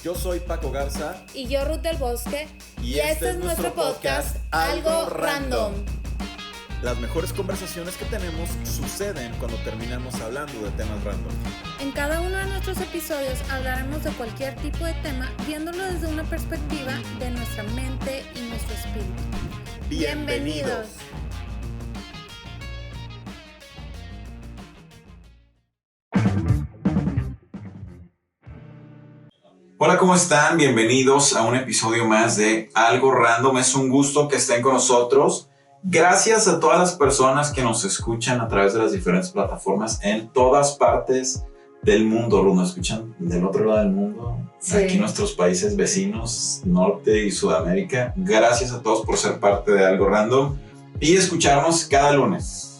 Yo soy Paco Garza. Y yo Ruth del Bosque. Y este es nuestro podcast, Algo Random. Las mejores conversaciones que tenemos suceden cuando terminamos hablando de temas random. En cada uno de nuestros episodios hablaremos de cualquier tipo de tema, viéndolo desde una perspectiva de nuestra mente y nuestro espíritu. ¡Bienvenidos! Hola, ¿cómo están? Bienvenidos a un episodio más de Algo Random. Es un gusto que estén con nosotros. Gracias a todas las personas que nos escuchan a través de las diferentes plataformas en todas partes del mundo. ¿Nos escuchan del otro lado del mundo? Sí. Aquí nuestros países vecinos, Norte y Sudamérica. Gracias a todos por ser parte de Algo Random y escucharnos cada lunes.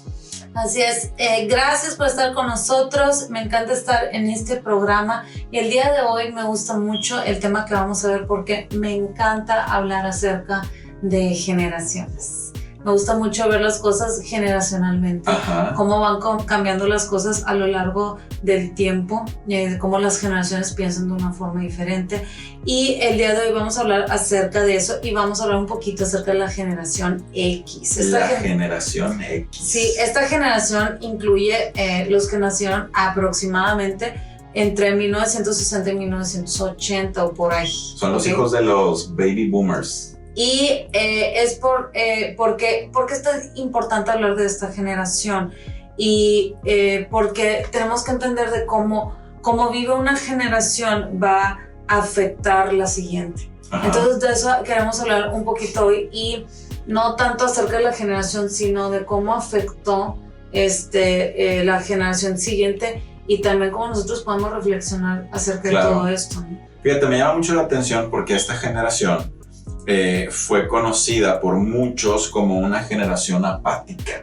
Así es, gracias por estar con nosotros, me encanta estar en este programa y el día de hoy me gusta mucho el tema que vamos a ver porque me encanta hablar acerca de generaciones. Me gusta mucho ver las cosas generacionalmente, cómo van cambiando las cosas a lo largo del tiempo, cómo las generaciones piensan de una forma diferente. Y el día de hoy vamos a hablar acerca de eso y vamos a hablar un poquito acerca de la generación X. Generación X. Sí, esta generación incluye los que nacieron aproximadamente entre 1960 y 1980 o por ahí. Son los hijos de los baby boomers. Y es porque es importante hablar de esta generación y porque tenemos que entender de cómo vive una generación va a afectar la siguiente. Ajá. Entonces de eso queremos hablar un poquito hoy y no tanto acerca de la generación sino de cómo afectó la generación siguiente y también cómo nosotros podemos reflexionar acerca de todo esto, ¿no? Fíjate, me llama mucho la atención porque esta generación fue conocida por muchos como una generación apática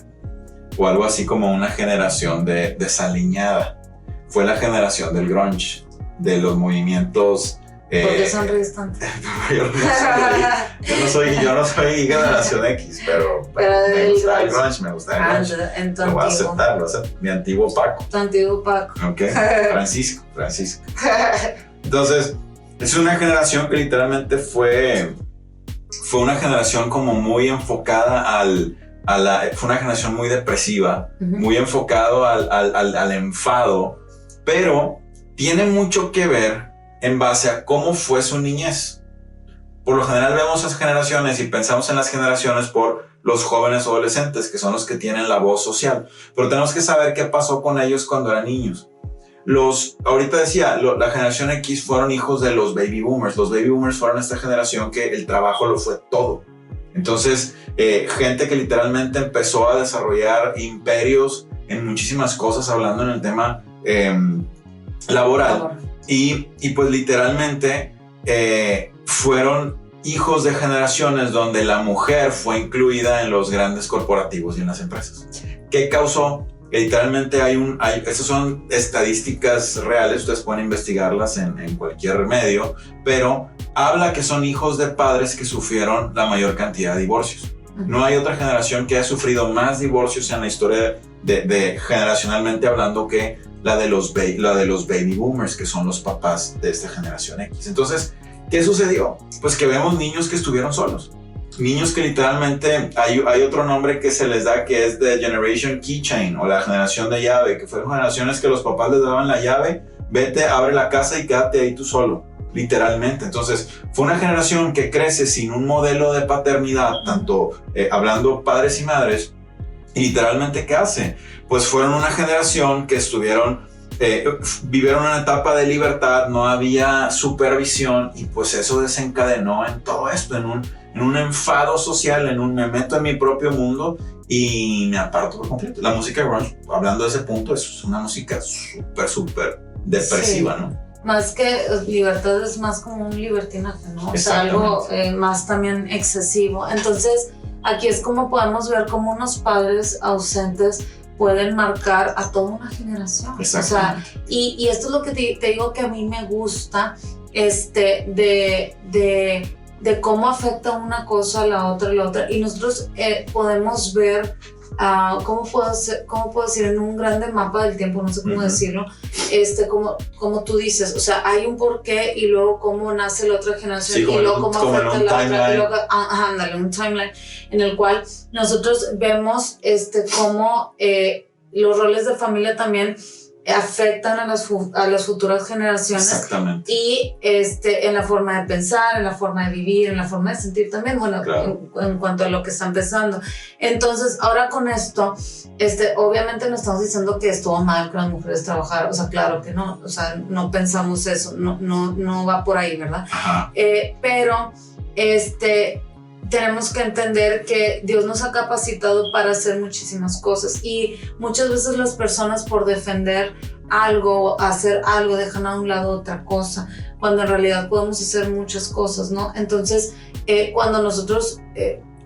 o algo así como una generación desaliñada. Fue la generación del grunge, de los movimientos. ¿Por qué sonríes tanto? yo no soy generación X, pero me gusta el grunge, me gusta el grunge. Lo voy a aceptar, mi antiguo Paco. Tu antiguo Paco. Ok, Francisco. Entonces, es una generación que literalmente fue una generación como muy enfocada fue una generación muy depresiva, muy enfocado al enfado, pero tiene mucho que ver en base a cómo fue su niñez. Por lo general vemos esas generaciones y pensamos en las generaciones por los jóvenes o adolescentes, que son los que tienen la voz social, pero tenemos que saber qué pasó con ellos cuando eran niños. Ahorita decía, la generación X fueron hijos de los baby boomers. Los baby boomers fueron esta generación que el trabajo lo fue todo. Entonces, gente que literalmente empezó a desarrollar imperios en muchísimas cosas, hablando en el tema laboral. Y pues literalmente fueron hijos de generaciones donde la mujer fue incluida en los grandes corporativos y en las empresas. ¿Qué causó? Literalmente estas son estadísticas reales, ustedes pueden investigarlas en cualquier medio, pero habla que son hijos de padres que sufrieron la mayor cantidad de divorcios. No hay otra generación que haya sufrido más divorcios en la historia de generacionalmente hablando que la de los baby boomers, que son los papás de esta generación X. Entonces, ¿qué sucedió? Pues que vemos niños que estuvieron solos. Niños que literalmente, hay otro nombre que se les da que es The Generation Keychain o la generación de llave, que fueron generaciones que los papás les daban la llave, vete, abre la casa y quédate ahí tú solo, literalmente. Entonces fue una generación que crece sin un modelo de paternidad, tanto hablando padres y madres, y literalmente ¿qué hace? Pues fueron una generación que vivieron una etapa de libertad, no había supervisión y pues eso desencadenó en todo esto, en un enfado social, me meto en mi propio mundo y me aparto por completo. La música grunge, hablando de ese punto, es una música súper depresiva, sí. ¿No? Más que libertad es más como un libertinaje, ¿no? O sea, algo más también excesivo. Entonces, aquí es como podemos ver como unos padres ausentes pueden marcar a toda una generación. O sea, y esto es lo que te digo que a mí me gusta, de cómo afecta una cosa a la otra, y nosotros podemos ver ¿cómo puedo decir? En un grande mapa del tiempo, no sé cómo decirlo, como tú dices, o sea, hay un porqué y luego cómo nace la otra generación y luego cómo afecta la otra, y luego, ándale, un timeline en el cual nosotros vemos cómo los roles de familia también afectan a las futuras generaciones. Exactamente. Y en la forma de pensar, en la forma de vivir, en la forma de sentir también, bueno, claro. en cuanto a lo que están pensando. Entonces, ahora con esto, obviamente no estamos diciendo que estuvo mal que las mujeres trabajaran, o sea, claro que no, o sea, no pensamos eso, no va por ahí, ¿verdad? Pero, tenemos que entender que Dios nos ha capacitado para hacer muchísimas cosas y muchas veces las personas por defender algo, hacer algo, dejan a un lado otra cosa, cuando en realidad podemos hacer muchas cosas, ¿no? Entonces, cuando nosotros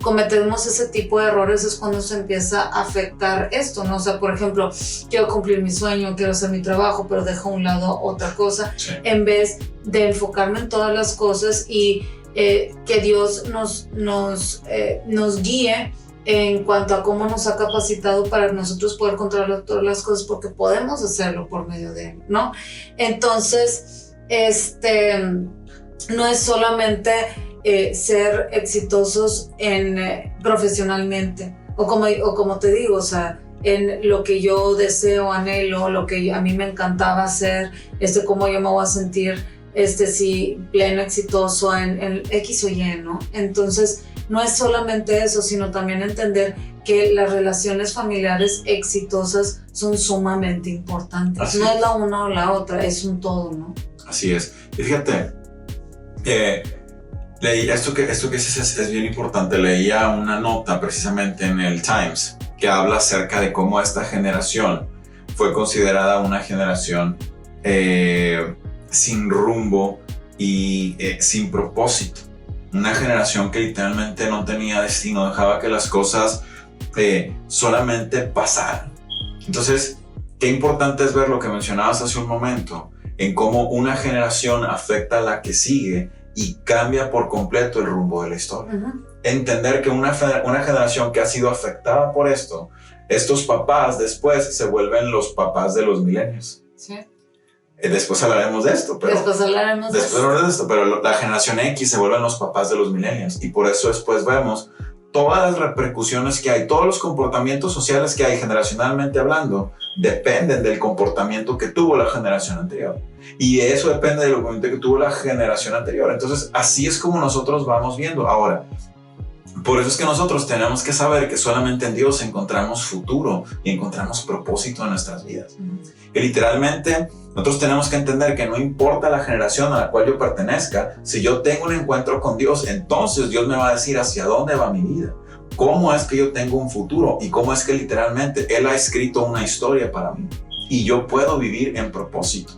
cometemos ese tipo de errores es cuando se empieza a afectar esto, ¿no? O sea, por ejemplo, quiero cumplir mi sueño, quiero hacer mi trabajo, pero dejo a un lado otra cosa, sí, en vez de enfocarme en todas las cosas y que Dios nos guíe en cuanto a cómo nos ha capacitado para nosotros poder controlar todas las cosas, porque podemos hacerlo por medio de Él, ¿no? Entonces, no es solamente ser exitosos profesionalmente, o como te digo, o sea, en lo que yo deseo, anhelo, lo que a mí me encantaba hacer, cómo yo me voy a sentir si pleno, exitoso en X o Y, ¿no? Entonces, no es solamente eso, sino también entender que las relaciones familiares exitosas son sumamente importantes. Así no es la una o la otra, es un todo, ¿no? Así es. Y fíjate, leí esto que es bien importante. Leía una nota precisamente en el Times que habla acerca de cómo esta generación fue considerada una generación sin rumbo y sin propósito. Una generación que literalmente no tenía destino, dejaba que las cosas solamente pasaran. Entonces, qué importante es ver lo que mencionabas hace un momento, en cómo una generación afecta a la que sigue y cambia por completo el rumbo de la historia. Entender que una generación que ha sido afectada por esto, estos papás después se vuelven los papás de los milenios. Sí. Después hablaremos de esto, pero la generación X se vuelven los papás de los millennials y por eso después vemos todas las repercusiones que hay, todos los comportamientos sociales que hay generacionalmente hablando dependen del comportamiento que tuvo la generación anterior y eso depende del comportamiento que tuvo la generación anterior. Entonces así es como nosotros vamos viendo ahora. Por eso es que nosotros tenemos que saber que solamente en Dios encontramos futuro y encontramos propósito en nuestras vidas. Que literalmente nosotros tenemos que entender que no importa la generación a la cual yo pertenezca, si yo tengo un encuentro con Dios, entonces Dios me va a decir hacia dónde va mi vida, cómo es que yo tengo un futuro y cómo es que literalmente Él ha escrito una historia para mí y yo puedo vivir en propósito.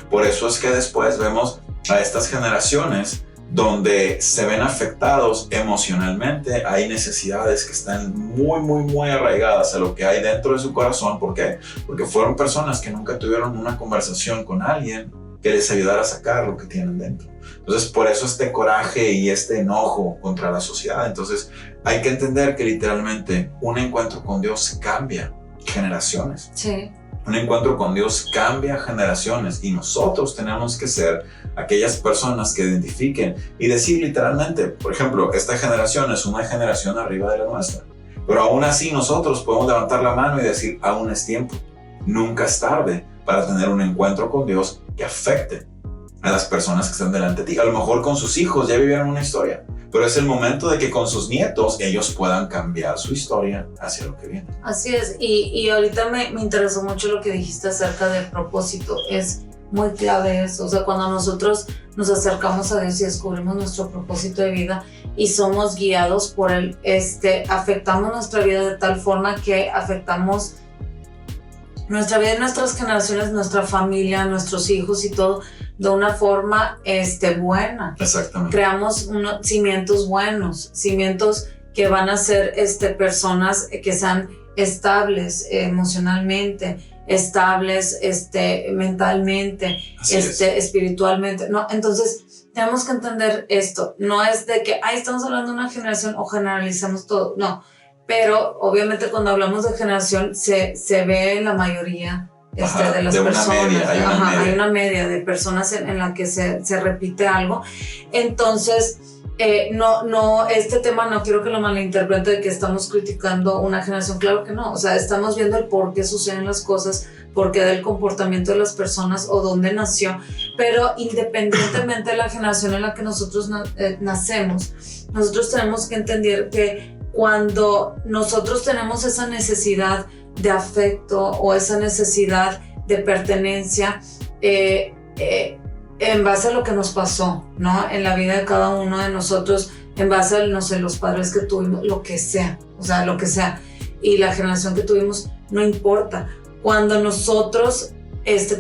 Por eso es que después vemos a estas generaciones donde se ven afectados emocionalmente, hay necesidades que están muy arraigadas a lo que hay dentro de su corazón. ¿Por qué? Porque fueron personas que nunca tuvieron una conversación con alguien que les ayudara a sacar lo que tienen dentro. Entonces, por eso este coraje y este enojo contra la sociedad. Entonces, hay que entender que literalmente un encuentro con Dios cambia generaciones. Sí. Un encuentro con Dios cambia generaciones y nosotros tenemos que ser aquellas personas que identifiquen y decir literalmente, por ejemplo, esta generación es una generación arriba de la nuestra, pero aún así nosotros podemos levantar la mano y decir, aún es tiempo, nunca es tarde para tener un encuentro con Dios que afecte a las personas que están delante de ti. A lo mejor con sus hijos ya vivieron una historia, pero es el momento de que con sus nietos ellos puedan cambiar su historia hacia lo que viene. Así es, y ahorita me interesó mucho lo que dijiste acerca del propósito. Es muy clave eso, o sea, cuando nosotros nos acercamos a Dios y descubrimos nuestro propósito de vida y somos guiados por Él, afectamos nuestra vida de tal forma que afectamos nuestra vida y nuestras generaciones, nuestra familia, nuestros hijos y todo, de una forma buena. Exactamente. Creamos unos cimientos buenos, cimientos que van a ser personas que sean estables emocionalmente, estables mentalmente, espiritualmente. No, entonces tenemos que entender esto. No es de que estamos hablando de una generación o generalizamos todo. No, pero obviamente cuando hablamos de generación se ve en la mayoría de las personas. Hay una media de personas en la que se repite algo. Entonces, este tema no quiero que lo malinterprete de que estamos criticando una generación, claro que no. O sea, estamos viendo el por qué suceden las cosas, por qué del comportamiento de las personas o dónde nació, pero independientemente de la generación en la que nosotros nacemos, nosotros tenemos que entender que cuando nosotros tenemos esa necesidad de afecto o esa necesidad de pertenencia, en base a lo que nos pasó, ¿no? En la vida de cada uno de nosotros, en base a, no sé, los padres que tuvimos, lo que sea, y la generación que tuvimos, no importa. Cuando nosotros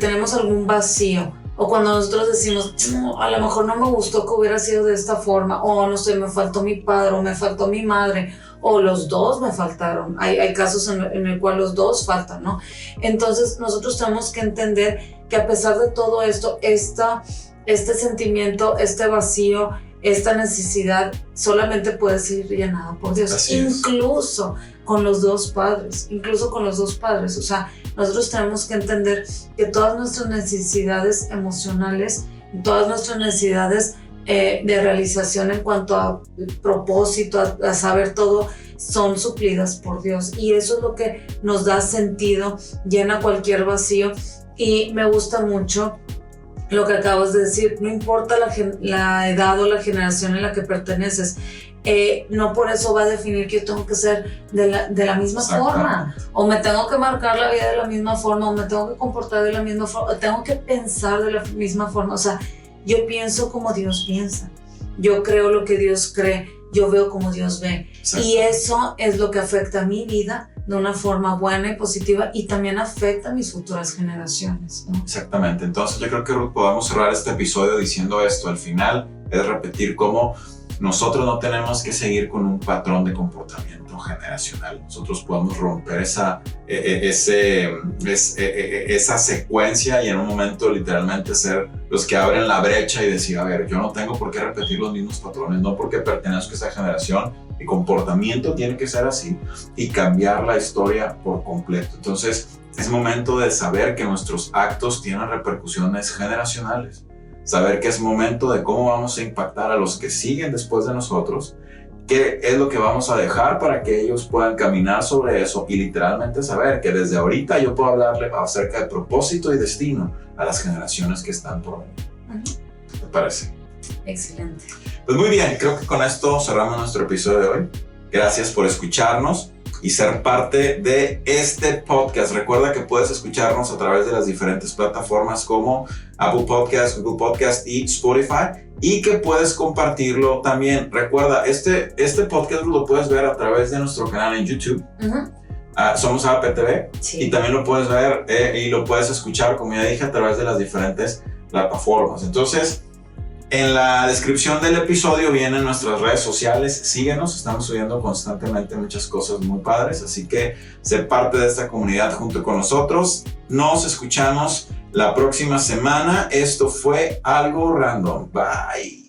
tenemos algún vacío, o cuando nosotros decimos, no, a lo mejor no me gustó que hubiera sido de esta forma, o no sé, me faltó mi padre, o me faltó mi madre, o los dos me faltaron. Hay casos en el cual los dos faltan, ¿no? Entonces nosotros tenemos que entender que a pesar de todo esto, este sentimiento, este vacío, esta necesidad solamente puede ser llenada por Dios, incluso con los dos padres. O sea, nosotros tenemos que entender que todas nuestras necesidades emocionales, todas nuestras necesidades de realización en cuanto a propósito, a saber todo, son suplidas por Dios, y eso es lo que nos da sentido, llena cualquier vacío. Y me gusta mucho lo que acabas de decir, no importa la edad o la generación en la que perteneces, no por eso va a definir que yo tengo que ser de la misma forma, o me tengo que marcar la vida de la misma forma, o me tengo que comportar de la misma forma, o tengo que pensar de la misma forma. O sea, yo pienso como Dios piensa, yo creo lo que Dios cree, yo veo como Dios ve, y eso es lo que afecta a mi vida de una forma buena y positiva, y también afecta a mis futuras generaciones, ¿no? Exactamente. Entonces yo creo que podemos cerrar este episodio diciendo esto. Al final es repetir cómo nosotros no tenemos que seguir con un patrón de comportamiento generacional. Nosotros podemos romper esa secuencia y en un momento literalmente ser los que abren la brecha y decir, a ver, yo no tengo por qué repetir los mismos patrones, no porque pertenezco a esta generación, mi comportamiento tiene que ser así, y cambiar la historia por completo. Entonces es momento de saber que nuestros actos tienen repercusiones generacionales, saber que es momento de cómo vamos a impactar a los que siguen después de nosotros, qué es lo que vamos a dejar para que ellos puedan caminar sobre eso, y literalmente saber que desde ahorita yo puedo hablarle acerca de propósito y destino a las generaciones que están por venir. ¿Te parece? Excelente. Pues muy bien, creo que con esto cerramos nuestro episodio de hoy. Gracias por escucharnos y ser parte de este podcast. Recuerda que puedes escucharnos a través de las diferentes plataformas como Apple Podcast, Google Podcast y Spotify, y que puedes compartirlo también. Recuerda, este podcast lo puedes ver a través de nuestro canal en YouTube. Somos APTV, sí. Y también lo puedes ver y lo puedes escuchar, como ya dije, a través de las diferentes plataformas. Entonces, en la descripción del episodio vienen nuestras redes sociales. Síguenos, estamos subiendo constantemente muchas cosas muy padres, así que sé parte de esta comunidad junto con nosotros. Nos escuchamos la próxima semana. Esto fue Algo Random. Bye.